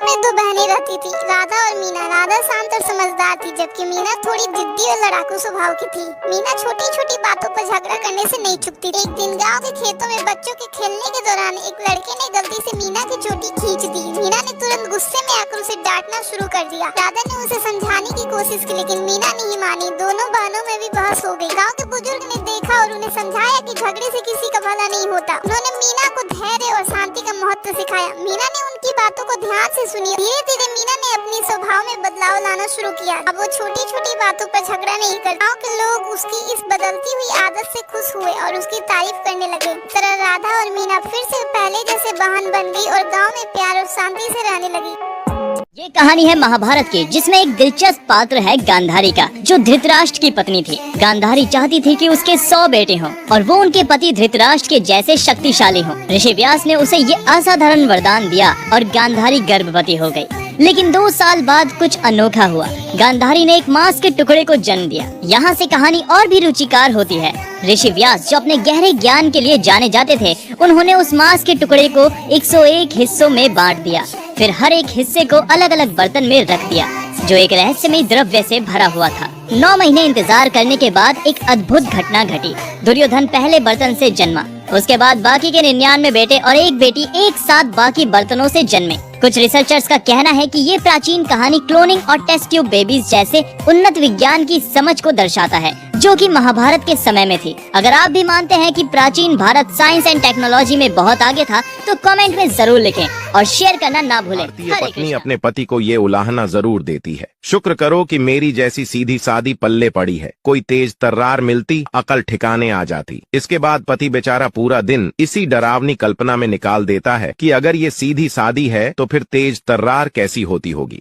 में दो बहनें रहती थी, राधा और मीना। राधा शांत और समझदार थी, जबकि मीना थोड़ी जिद्दी और लड़ाकू स्वभाव की थी। मीना छोटी छोटी बातों पर झगड़ा करने से नहीं चुकती। एक दिन गांव के खेतों में बच्चों के खेलने के दौरान एक लड़के ने गलती से मीना की चोटी खींच दी। मीना ने तुरंत गुस्से में आकर उसे डांटना शुरू कर दिया। राधा ने उसे समझाने की कोशिश की, लेकिन मीना नहीं मानी। दोनों बहनों में भी बहस हो गई। गाँव के बुजुर्ग ने देखा और उन्हें समझाया कि झगड़े से किसी का भला नहीं होता। उन्होंने मीना को धैर्य और शांति का महत्व सिखाया। मीना ने उनकी बातों को ध्यान से सुनी। धीरे धीरे मीना ने अपने स्वभाव में बदलाव लाना शुरू किया। अब वो छोटी छोटी बातों पर झगड़ा नहीं करती। गाँव के लोग उसकी इस बदलती हुई आदत से खुश हुए और उसकी तारीफ करने लगे। तरह राधा और मीना फिर से पहले जैसे बहन बन गई और गाँव में प्यार और शांति से रहने लगी। ये कहानी है महाभारत की, जिसमें एक दिलचस्प पात्र है गांधारी का, जो धृतराष्ट्र की पत्नी थी। गांधारी चाहती थी कि उसके 100 बेटे हों और वो उनके पति धृतराष्ट्र के जैसे शक्तिशाली हों। ऋषि व्यास ने उसे ये असाधारण वरदान दिया और गांधारी गर्भवती हो गई। लेकिन 2 साल बाद कुछ अनोखा हुआ। गांधारी ने एक मांस के टुकड़े को जन्म दिया। यहाँ से कहानी और भी रुचिकार होती है। ऋषि व्यास, जो अपने गहरे ज्ञान के लिए जाने जाते थे, उन्होंने उस मांस के टुकड़े को 101 हिस्सों में बांट दिया। फिर हर एक हिस्से को अलग अलग बर्तन में रख दिया, जो एक रहस्यमय द्रव्य से भरा हुआ था। 9 महीने इंतजार करने के बाद एक अद्भुत घटना घटी। दुर्योधन पहले बर्तन से जन्मा। उसके बाद बाकी के 99 बेटे और एक बेटी एक साथ बाकी बर्तनों से जन्मे। कुछ रिसर्चर्स का कहना है कि ये प्राचीन कहानी क्लोनिंग और टेस्ट ट्यूब बेबीज जैसे उन्नत विज्ञान की समझ को दर्शाता है, जो कि महाभारत के समय में थी। अगर आप भी मानते हैं कि प्राचीन भारत साइंस एंड टेक्नोलॉजी में बहुत आगे था, तो कमेंट में जरूर लिखें और शेयर करना ना भूलें। भारतीय पत्नी अपने पति को ये उलाहना जरूर देती है, शुक्र करो कि मेरी जैसी सीधी सादी पल्ले पड़ी है। कोई तेज तर्रार मिलती, अकल ठिकाने आ जाती। इसके बाद पति बेचारा पूरा दिन इसी डरावनी कल्पना में निकाल देता है कि अगर ये सीधी सादी है तो फिर तेज तर्रार कैसी होती होगी।